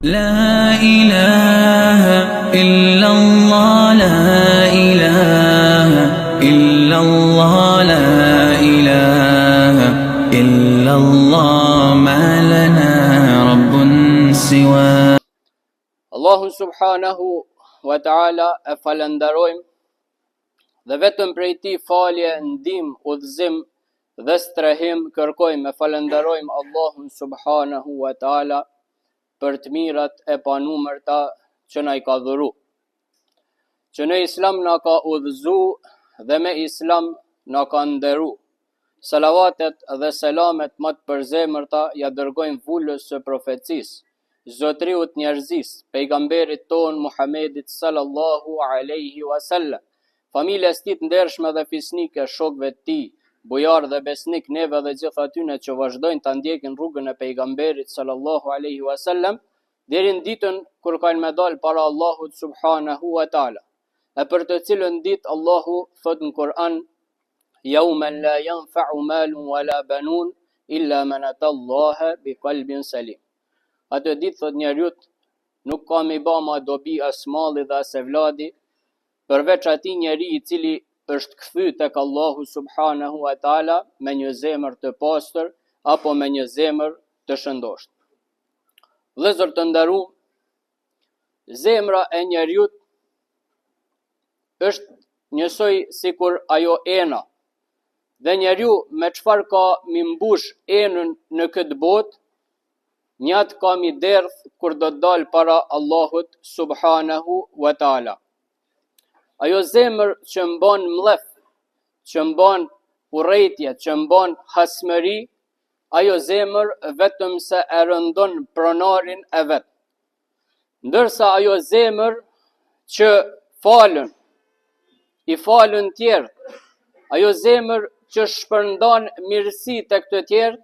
لا إله إلا الله لا إله إلا الله لا إله إلا الله ما لنا رب سواه. Allahun subhanahu wa ta'ala e falenderojmë dhe vetëm prej tij falje, ndihmë, udhëzim dhe strehim kërkojmë. E falenderojmë Allahun subhanahu wa ta'ala për të mirat e panumërta që na i ka dhuru, që në Islam na ka udhëzu dhe me Islam na ka nderu. Salavatet dhe selamet më të përzemërta ja dërgojmë vulës së profecisë, zotriut njerëzis, pejgamberit ton Muhammedit sallallahu alaihi wasallam, familjes tij të ndershme dhe fisnike, shokëve të tij, bujar dhe besnik, neve dhe gjithë atyre që vazhdojnë ta ndjekin rrugën e pejgamberit sallallahu alaihi wasallam deri në ditën kur kanë me dal para Allahut subhanahu wa taala. E për të cilën ditë Allahu thot në Kur'an: "Yawman la yanfa'u malun wala banun illa man atallaha biqalbin salim." Atë ditë, thot njeriut, nuk ka me ba ma dobi as malli dhe as evladi, përveç atij njeri i cili është kthy tek Allahu subhanahu wa taala me një zemër të pastër apo me një zemër të shëndosht. Vëllezër të nderuar, zemra e njeriut është njësoj sikur ajo ena, dhe njeriu me çfarë ka mi mbush enën në këtë botë, njat ka mi derdh kur do të dal para Allahut subhanahu wa taala. Ajo zemër që mban mllef, që mban urrëtie, që mban hasmëri, ajo zemër vetëm se e rëndon pronarin e vet. Ndërsa ajo zemër që i falën tjerë, ajo zemër që shpërndan mirësi tek të tjerë,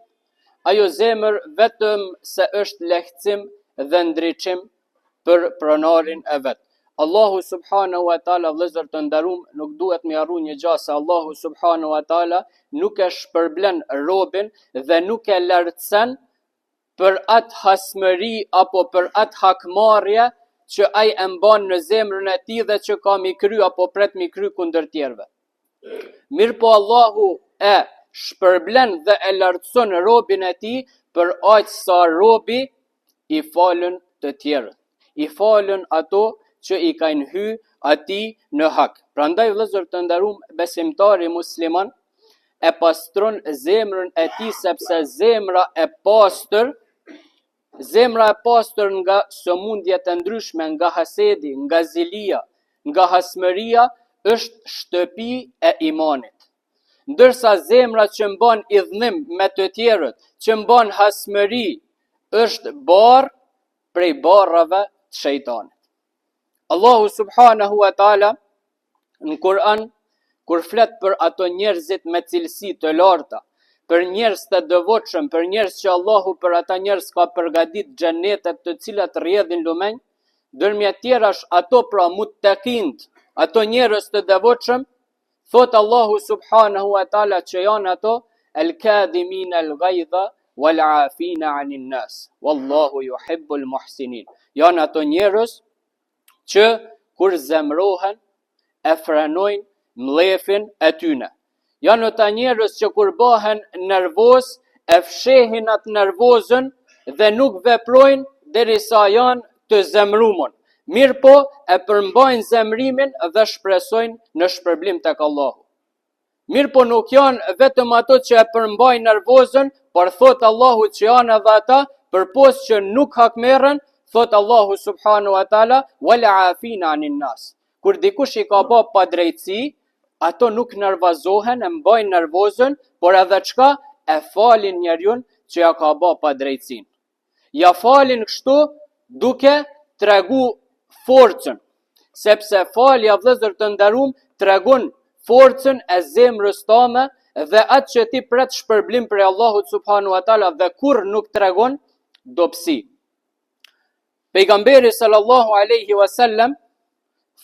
ajo zemër vetëm se është lehtësim dhe ndriçim për pronarin e vet. Allahu subhanahu wa taala, vëllezër të nderuar, nuk duhet me harru një gjë, se Allahu subhanahu wa taala nuk e shpërblen robin dhe nuk e lartësen për atë hasmëri apo për atë hakmarrje që ai e mban në zemrën e tij dhe që ka mi kry apo pret mi kry kundër tjerëve. Mirë po Allahu e shpërblen dhe e lartëson robin e tij për aq sa robi i falën të tjerët, i falën ato që i kanë hy atij në hak. Prandaj, vëllezër të nderuar, besimtari musliman e pastron zemrën e tij, sepse zemra e pastër nga sëmundjet e ndryshme, nga hasedi, nga zilia, nga hasmëria, është shtëpi e imanit. Ndërsa zemra që mban idhnim me të tjerët, që mban hasmëri, është barë prej barrave të shejtanit. Allahu subhanahu wa taala në Kur'an, kur flet për ato njerëzit me cilësi të larta, për njerëz të devotshëm, për njerëz që Allahu për ata njerëz ka përgatit xhenetet të cilat rrjedhin lumenj, ndërmjet tjerash ato pra muttaqint, ato njerëz të devotshëm, thot Allahu subhanahu wa taala që janë ato el-kadhimin el-ghaidha wal-afina anin nas, wallahu yuhibbul muhsinin. Janë ato njerëz që kur zemrohen e frenojnë mllefin e tyne. Janë ata njerëz që kur bëhen nervoz e fshehin atë nervozën dhe nuk veprojnë derisa janë të zemruar. Mirë po e përmbajnë zemrimin dhe shpresojnë në shpërblim tek Allahu. Mirë po nuk janë vetëm ato që e përmbajnë nervozën, por thot Allahu që janë edhe ata përpos që nuk hakmerren, thot Allahu subhanahu wa taala wala afina anin nas. Kur dikush i ka bë pa drejtësi, ato nuk nervozohen, e mbajnë nervozën, por edhe çka e falin njeriun që ja ka bë pa drejtësin. Ja falin kështu duke tregu forcën, sepse falja, vëllezër të nderuar, tregon forcën e zemrës tënde dhe atë që ti pret shpërblim për Allahut subhanahu wa taala, dhe kur nuk tregon dobësi. Pejgamberi sallallahu alaihi wasallam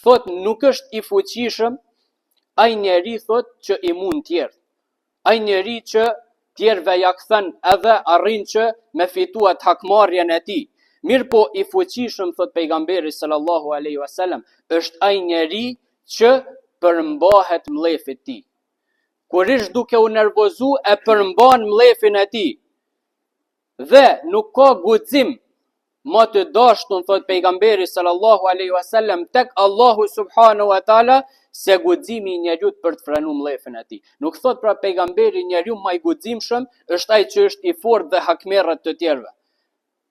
thot nuk është i fuqishëm ai njeri, thot, që i mund tjerë, ai njeri që tjerëve ja kthen edhe arrin që me fituat hakmarrjen e tij, Mirë po i fuqishëm, thot pejgamberi sallallahu alaihi wasallam, është ai njeri që përmbahet mllefit ti. Kur ish duke u nervozu e përmban mllefin e ti. Dhe nuk ka guxim ma të dashtun, thot pejgamberi sallallahu alaihi wasallam, tek Allahu subhanahu wa taala se guximi i njeriut për të frenuar mllefin e tij. Nuk thot pra pejgamberi njeriu më i guximshëm është ai që është i fortë dhe hakmerrët të tjerëve.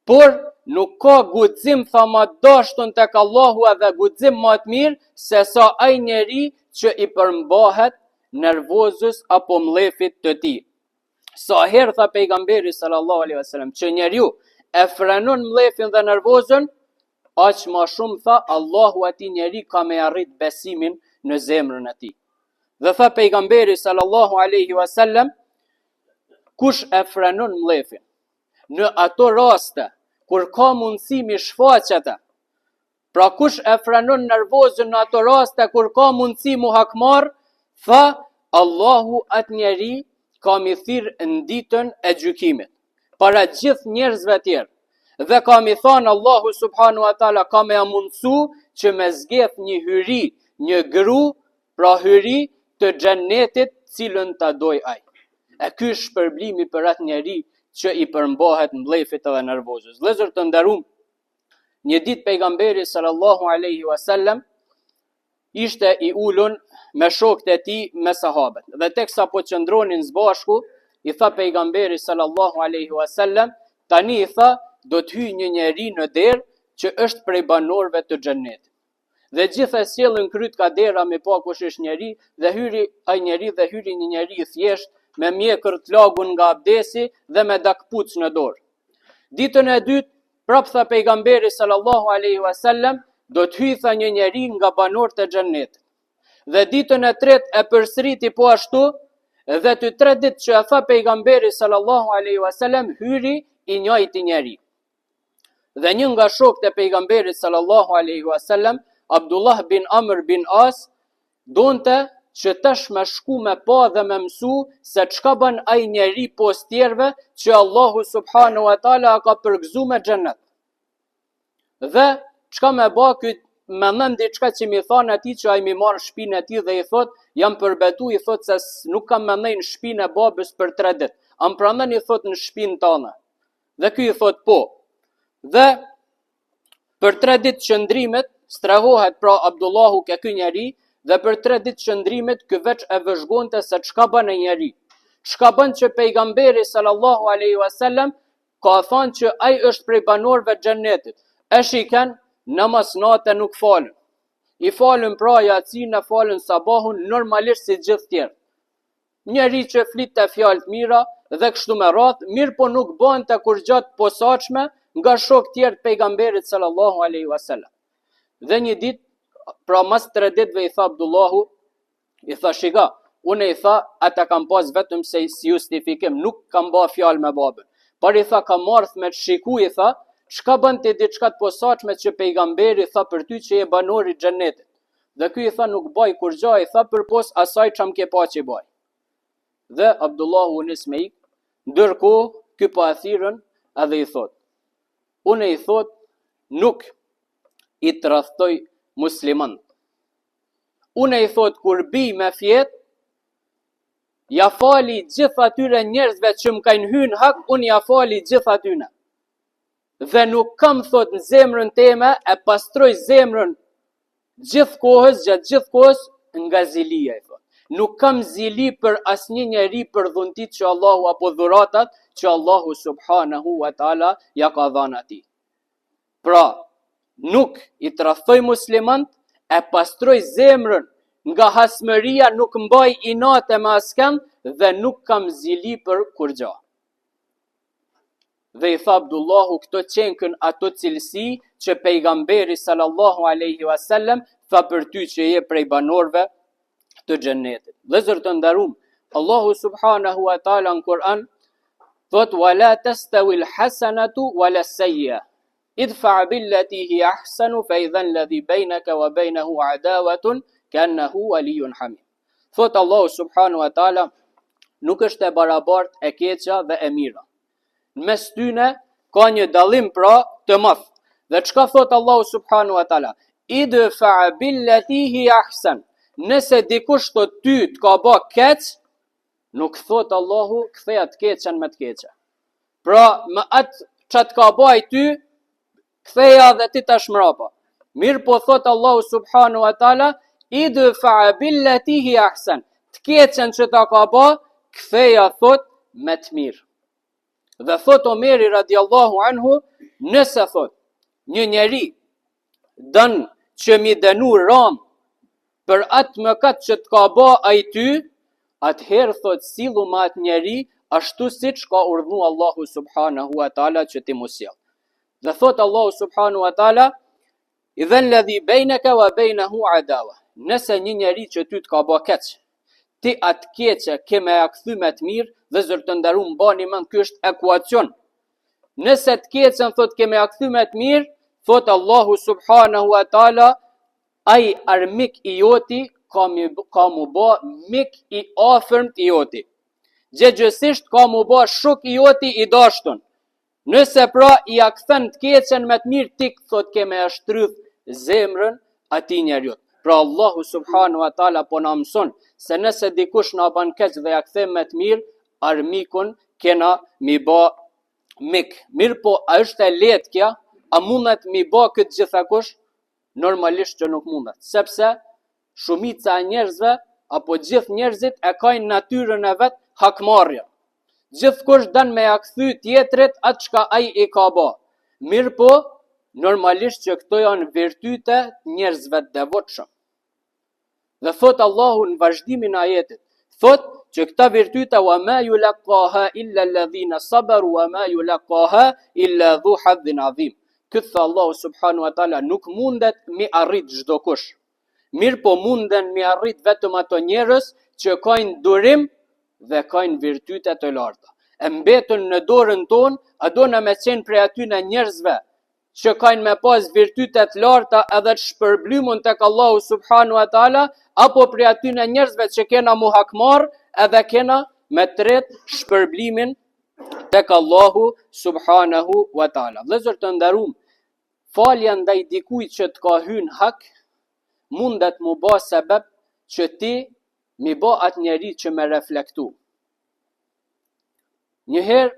Por nuk ka guxim tha më dashtun tek Allahu edhe guxim më të mirë se sa ai njeri që i përmbahet nervozës apo mllefit të tij. Sa herë tha pejgamberi sallallahu alaihi wasallam që njeriu e frenon mllefin dhe nervozën, aq më shumë tha Allahu atij njeri ka me arrit besimin në zemrën e tij. Dhe tha pejgamberi sallallahu alaihi wasallam, kush e frenon mllefin në ato raste kur ka mundësi mi shfaqete, pra kush e frenon nervozën në ato raste kur ka mundësi mu hakmar, tha Allahu atë njeri ka mi thirr në ditën e gjykimit para gjithë njerëzve tjerë. Dhe ka mi thonë Allahu subhanu wa taala ka me mundësu që me zgjedh një hyri, një gru, pra hyri të xhennetit cilën ta doj ai. E ky është shpërblimi për atë njeri që i përmbahet mllefit edhe nervozës. Vëllezër të nderuam, një ditë pejgamberi sallallahu alaihi wasallam ishte i ulun me shokët e tij me sahabët. Dhe teksa po qëndronin së bashku, i tha pejgamberi sallallahu alaihi wasallam, tani i tha do të hyjë një njeri në derë që është prej banorëve të xhennetit. Dhe gjithë e sjellën kryt ka dera me pa kush është njeri, dhe hyri ai njeri dhe hyri një njeri i thjesht me mjekër të lagun nga abdesi dhe me dakpuc në dorë. Ditën e dytë, prap tha pejgamberi sallallahu alaihi wasallam, do të hyjë tha një njeri nga banorët e xhennetit. Dhe ditën e tretë e përsëriti po ashtu, dhe të tre ditë që e tha pejgamberi sallallahu alaihi wasallam, hyri i njëjti njeri. Dhe një nga shokët e pejgamberit sallallahu alaihi wasallam, Abdullah bin Amr bin As, donte që tash me shku me pa dhe me mësu se çka bën ai njeri pos tjerëve që Allahu subhanahu wa taala ka përgëzuar me xhennet. Dhe çka me bë ky mendon diçka që mi thon atij që ai mi marr shtëpinë e tij dhe i thot jam përbetu, i thot se nuk kam mendoj në shtëpinë e babës për 3 ditë. Am pranon, i thot, në shtëpinë tënde. Dhe ky i thot po. Dhe për 3 ditë qëndrimet strehohet pra Abdullahu ke ky njeri, dhe për 3 ditë qëndrimet ky veç e vëzhgonte se çka bën ai njeri. Çka bën që pejgamberi sallallahu alaihi wasallam ka thënë që ai është prej banorëve të xhennetit. E shikën, namaz natë nuk falën. I falën pra Yasin, falën sabahun normalisht si gjithë tjerë. Njeri që flitte fjalë të mira dhe kështu me radhë, mirë po nuk bënte kur gjatë posaçme nga shok tjerë të pejgamberit sallallahu alaihi wasallam. Dhe një ditë, pra mas 3 ditëve i tha Abdullahu, i tha shika, unë i tha, ata kam pas vetëm se si justifikim, nuk kam ba fjalë me babën. Por i tha, kam ardhur me të shiku, i tha, çka bën ti diçka të posaçme që pejgamberi tha për ty që je banor i xhennetit. Dhe ky i tha, nuk baj kur gjë, i tha, përpos asaj çam ke pa që baj. Dhe Abdullahu nis me ik, ndërkohë ky pa e thirrën edhe i thot, unë i thot, nuk i tradhtoj musliman. Unë i thot, kur bi me fjet, ja fali gjithë atyre njerëzve që më kanë hyrë hak, unë ja fali gjithë atyre. Dhe nuk kam thot në zemrën time, e pastroj zemrën gjithë kohës, gjatë gjithë kohës, nga zilia, i thot. Nuk kam zili për asnjë njeri për dhuntit që Allahu apo dhuratat që Allahu subhanahu wa taala ja ka dhënë atij. Pra, nuk i tradhtoj muslimant, e pastroj zemrën nga hasmëria, nuk mbaj inate me askën dhe nuk kam zili për kurgja. Dhe i tha Abdullahu, këto qenkën ato cilësi që pejgamberi sallallahu alaihi wasallam tha për ty që je prej banorëve të xhennetit. Vëllezër të nderuam, Allahu subhanahu wa taala në Kur'an thot wala tastawi alhasanatu wala as-sayyi'a idfa billati hi ahsanu fa idha alladhi baynaka wa baynahu adawatun ka'annahu waliyyun hamim. Thot Allahu subhanahu wa taala, nuk është e barabartë e keqja dhe e mira. Në mes tyne ka një dallim pra të madh. Dhe çka thot Allahu subhanahu wa taala? Idfa billati hi ahsan. Nëse dikush thot ty të ka bë keq, nuk thot Allahu ktheja të keqen me të keqe. Pra me atë çat ka bëj ty, ktheja dhe ti tash mrapa. Mirë po thot Allahu subhanahu wa taala, idfa billati hi ahsan. Të keqen që ta ka bë, ktheja thot me të mirë. Dhe thot Omeri radiallahu anhu, nëse thot një njeri dën që mi dënu ram për atë mëkat që të ka bë ai ty, atëherë thot sillu me atë njeri ashtu siç ka urdhnu Allahu subhanahu wa taala që ti mos sjell. Dhe thot Allahu subhanahu wa taala, idhan ladhi bainaka wa bainahu adawa. Nëse një njeri që ty të ka bë keq, ti atë keqe ke me ja kthy me të mirë, dhe zërë të ndaru më bani mend, ky është ekuacion. Nëse të keqen thot ke me ja kthy me të mirë, thot Allahu subhanahu wa taala, ai armik i joti ka mu bë mik i afërmt i joti. Gjëgjësisht ka mu bë shok i joti i dashtun. Nëse pra i ja kthen të keqen me të mirë, ti thot ke me ja shtrydh zemrën atij njeriu. Pra Allahu subhanahu wa taala po na mëson se nëse dikush na bën keq dhe ja kthem me të mirë, armikun kena mi bë mik. Mirë po, a është e lehtë kja? A mundet mi bë këtë gjitha kush? Normalisht që nuk mundet. Sepse shumica e njerëzve, apo gjithë njerëzit e kajnë natyrën e vet hakmarrje. Gjithë kush dën me ja kthy tjetrit atë çka ai i ka bë. Mirë po, normalisht që këto janë virtyte njerëzve të devotshëm. Dhe thot Allahu në vazhdimin e ajetit, thot që këta virtyte wa ma yulaqaha illa alladhina sabaru wa ma yulaqaha illa dhu hadhin adhim. Këtë Allahu subhanahu wa taala nuk mundet mi arrit çdo kush. Mirë po munden mi arrit vetëm ato njerëz që kanë durim dhe kanë virtyte të larta. E mbetën në dorën tonë, a do na me qenë prej atyre njerëzve që kanë me pas virtyte të larta edhe të shpërblymën tek Allahu subhanahu wa taala, apo prej atyre njerëzve që kena mu hakmarr edhe kena me tret shpërblimin tek Allahu subhanahu wa taala. Vëllezër të nderuam, falja ndaj dikujt që të ka hyrë hak mundet mu bë sebeb që ti mi bë atë njeri që me reflektu. Njëherë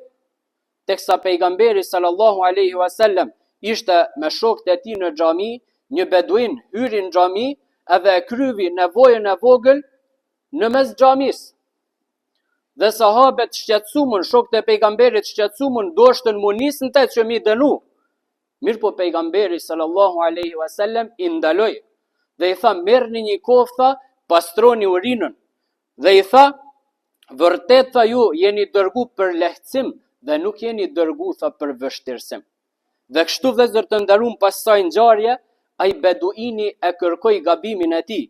teksa pejgamberi sallallahu alaihi wasallam ishte me shokët e tij në xhami, një beduin hyri në xhami edhe e kryvi nevojën e vogël në mes xhamisë. Dhe sahabet shqetësumën, shokët e pejgamberit shqetësumën, doshtën mu nisën të që mi dënu. Mirë po pejgamberi sallallahu alaihi wasallam i ndaloi dhe i tha, merrni një kofë, pastroni urinën. Dhe i tha, vërtet tha ju jeni dërgu për lehtësim dhe nuk jeni dërgu tha për vështirësim. Dhe kështu vëllezër të nderuam, pas kësaj ngjarje, ai beduini e kërkoi gabimin e tij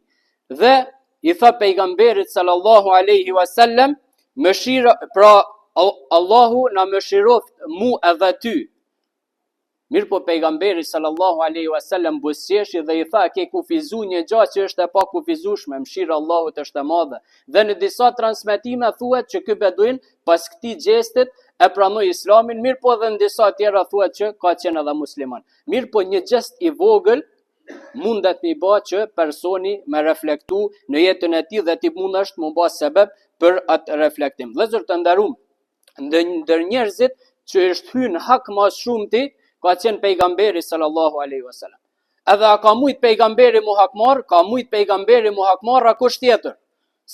dhe i tha pejgamberit sallallahu alaihi wasallam, mëshira, pra Allahu na mëshiroft mu edhe ty. Mirë po pejgamberi sallallahu alaihi wasallam buzëqeshi dhe i tha, ke kufizu një gjë që është e pa kufizueshme, mëshira Allahut është e madhe. Dhe në disa transmetime thuhet që ky beduin pas këtij gjestit e pranoi islamin, mirë po edhe në disa tjera thuhet që ka qenë edhe musliman. Mirë po një gjest i vogël mundet mi bë që personi me reflektu në jetën e tij dhe ti mundesh mu bë sebeb për atë reflektim. Vëllezër të nderuam, ndër njerëzit që është hyrë hak më shumë ti, ka qenë pejgamberi sallallahu alaihi wasallam. Edhe a ka mujt pejgamberi mu hakmarr, ka mujt pejgamberi mu hakmarr kush tjetër.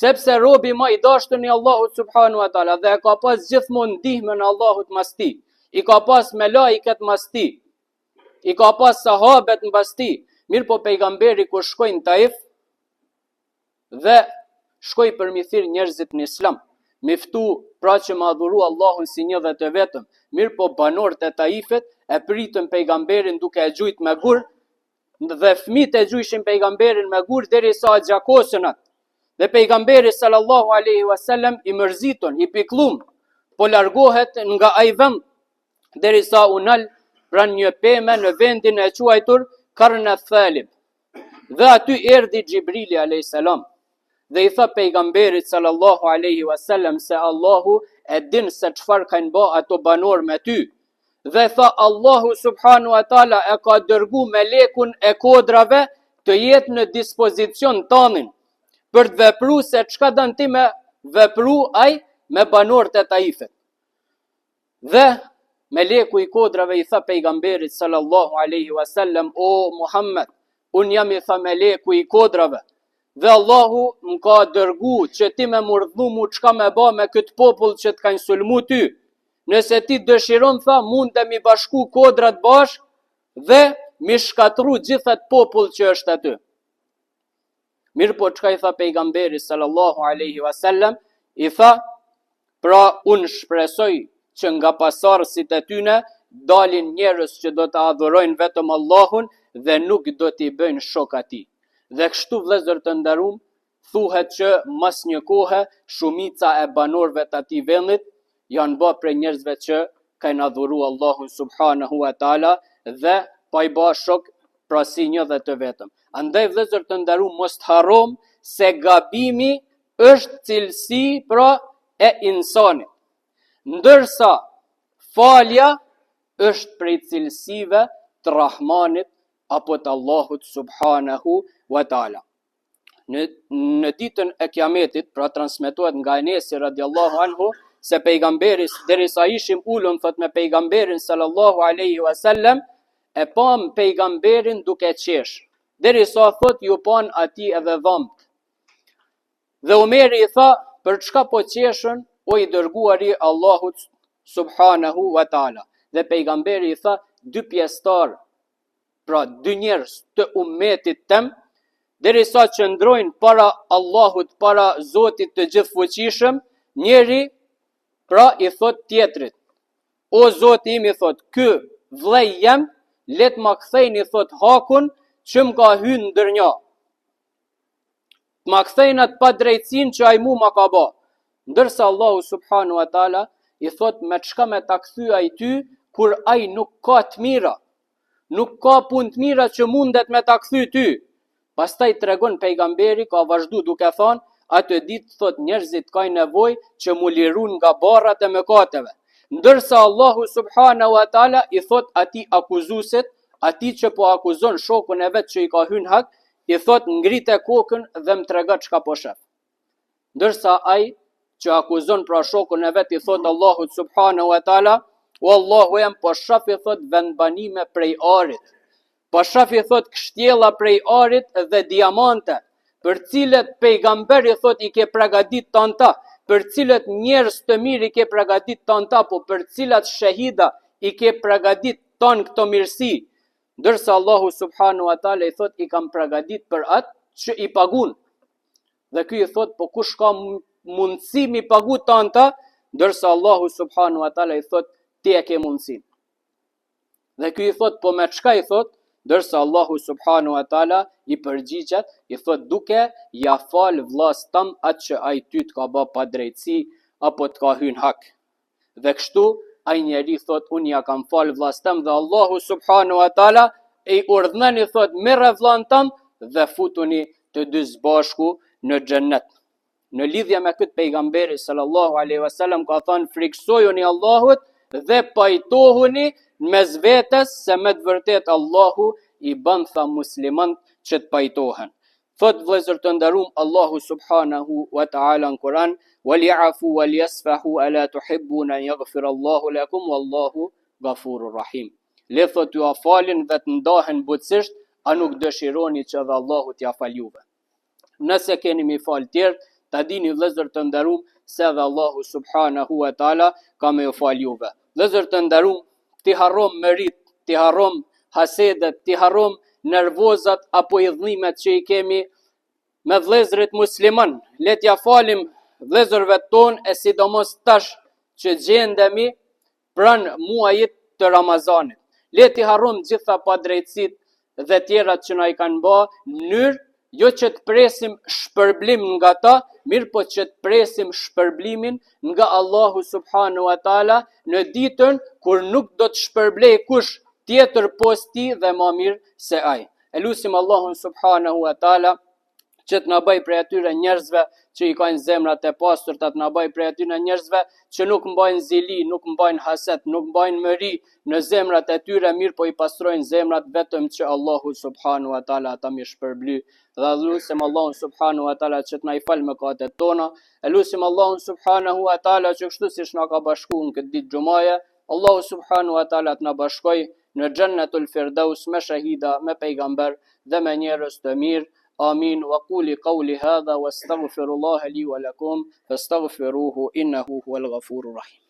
Sepse robi më i dashtën i Allahut subhanahu wa taala dhe ka pas gjithmonë ndihmën e Allahut mas tij. I ka pas melaiket mas tij. I ka pas sahabet mbas tij. Mirë po pejgamberi kur shkoi në Taif dhe shkoi për mi thirr njerëzit në Islam, miftu pra që ma adhuru Allahun si një dhe të vetëm. Mirë po banorët e Taifit e pritën pejgamberin duke e gjujt me gur, dhe fëmijët e gjujshin pejgamberin me gur derisa e gjakosën atë. Dhe pejgamberi sallallahu alaihi wasallam i mërzitun, i piklum, po largohet nga ai vend derisa u nal pranë një peme në vendin e quajtur Karna Thalib. Dhe aty erdhi Xhibrili alayhis salam dhe i tha pejgamberit sallallahu alaihi wasallam se Allahu e din se çfarë kanë bë ato banor me ty. dhe tha Allahu subhanu wa taala e ka dërgu melekun e kodrave të jetë në dispozicion tonin për të vepru se çka dën ti me vepru ai me banorët e Taifit. Dhe meleku i kodrave i tha pejgamberit sallallahu alaihi wasallam, o Muhammed, un jam i tha meleku i kodrave, dhe Allahu më ka dërgu që ti me murdhnu mu çka me ba me këtë popull që të kanë sulmu ty. Nëse ti dëshiron, tha, mund të mi bashku kodrat bashk dhe mi shkatru gjithat popull që është aty. Mirë po çka i tha pejgamberi sallallahu alaihi wasallam, i tha, pra unë shpresoj që nga pasardhësit e tyne dalin njerëz që do të adhurojnë vetëm Allahun dhe nuk do t'i bëjnë shok atij. Dhe kështu vëllezër të nderuam, thuhet që mas një kohe shumica e banorëve të atij vendit janë bë për njerëzve që kanë adhuruar Allahun subhanahu wa taala dhe pa i bë shok pra si një dhe të vetëm. Andaj vëllezër të nderuam, mos të harrom se gabimi është cilësi pra e insanit, ndërsa falja është prej cilësive të Rahmanit apo të Allahut subhanahu wa taala. Në ditën e Kiametit, pra transmetohet nga Enesi radiallahu anhu, se pejgamberi, derisa ishim ulun thot me pejgamberin sallallahu alaihi wasallam, e pam pejgamberin duke qesh, derisa thot ju pan ati edhe dhamt. Dhe Omeri i tha, për çka po qeshën, o i dërguari Allahut subhanahu wa taala. Dhe pejgamberi i tha, dy pjesëtar, pra dy njerëz të ummetit tem, derisa që ndrojnë para Allahut, para Zotit të gjithfuqishëm, njeri pra i thot tjetrit, o Zoti im, i thot, ky vllai jem, let ma kthejnë, i thot, hakun që më ka hyrë ndërnja. Ma kthejnë atë pa drejtsin që ai mu ma ka ba. Ndërsa Allahu subhanu wa taala i thot, me çka me ta kthy ai ty, kur ai nuk ka të mira, nuk ka punë të mira që mundet me ta kthy ty. Pastaj tregon pejgamberi, ka vazhdu duke thënë, atë ditë thot njerëzit kanë nevojë që mu lirun nga barrat e mëkateve. Ndërsa Allahu subhanahu wa taala i thot atij akuzuesit, atij që po akuzon shokun e vet që i ka hyrë hak, i thot ngrite kokën dhe më trego çka po shef. Ndërsa ai që akuzon pra shokun e vet i thot Allahut subhanahu wa taala, wallahu jam po shaf, i thot vendbanime prej arit. Po shaf, i thot kështjella prej arit dhe diamante, për cilët pejgamberi thot i ke pregadit tanta, për cilët njerëz të mirë i ke pregadit tanta, po për cilat shahida i ke pregadit ton këto mirësi. Ndërsa Allahu subhanahu wa taala i thot i kam pregadit për atë që i pagun. Dhe ky i thot, po kush ka mundësi mi pagu tanta, ndërsa Allahu subhanahu wa taala i thot ti e ke mundësin. Dhe ky i thot, po me çka, i thot, ndërsa Allahu subhanahu wa taala i përgjigjet, i thot duke ja fal vllas tam atë që ai ty të ka bë pa drejtësi apo të ka hyrë hak. Dhe kështu ai njeri thot unë ja kam fal vllas tam dhe Allahu subhanahu wa taala e urdhnon, i thot merre vllan tam dhe futuni të dy bashku në xhennet. Në lidhje me këtë pejgamberi sallallahu alaihi wasallam ka thënë, friksojuni Allahut dhe pajtohuni mes vetes se me të vërtet Allahu i bën tha musliman që të pajtohen. Thot vëllezër të nderuam, Allahu subhanahu wa taala në Kur'an, wali'afu walyasfahu ala tuhibbuna an yaghfira Allahu lakum wallahu ghafurur rahim. Le thot ju afalin dhe të ndahen butësisht, a nuk dëshironi që dhe Allahu t'ja fal juve. Nëse keni mi fal tjerë, ta dini vëllezër të nderuam se dhe Allahu subhanahu wa taala ka me ju fal juve. Vëllezër të nderuam, ti harrom merit, ti harrom hasedet, ti harrom nervozat apo idhnimet që i kemi me vëllezërit musliman. Le t'ja falim vëllezërve ton, e sidomos tash që gjendemi pranë muajit të Ramazanit. Le t'i harrom gjitha padrejtësit dhe tjerat që na i kanë bë, në mënyrë jo që të presim shpërblim nga ta, mirë po që të presim shpërblimin nga Allahu subhanahu wa taala në ditën kur nuk do të shpërblej kush tjetër post ti dhe më mirë se ai. E lutim Allahun subhanahu wa taala që të na bëj prej atyre njerëzve që i kanë zemrat e pastërta, të na bëj prej atyre njerëzve që nuk mbajnë zili, nuk mbajnë haset, nuk mbajnë mëri në zemrat e tyre, mirë po i pastrojnë zemrat vetëm që Allahu subhanahu wa taala ata mi shpërbly. Dhe lutem Allahun subhanahu wa taala që të na i fal mëkatet tona, e lutem Allahun subhanahu wa taala që kështu siç na ka bashkuar në këtë ditë xumaje, Allahu subhanahu wa taala të na bashkoj në Jannatul Firdaus me shahida, me pejgamber dhe me njerëz të mirë. آمين وقولي قولي هذا واستغفر الله لي ولكم فاستغفروه إنه هو الغفور الرحيم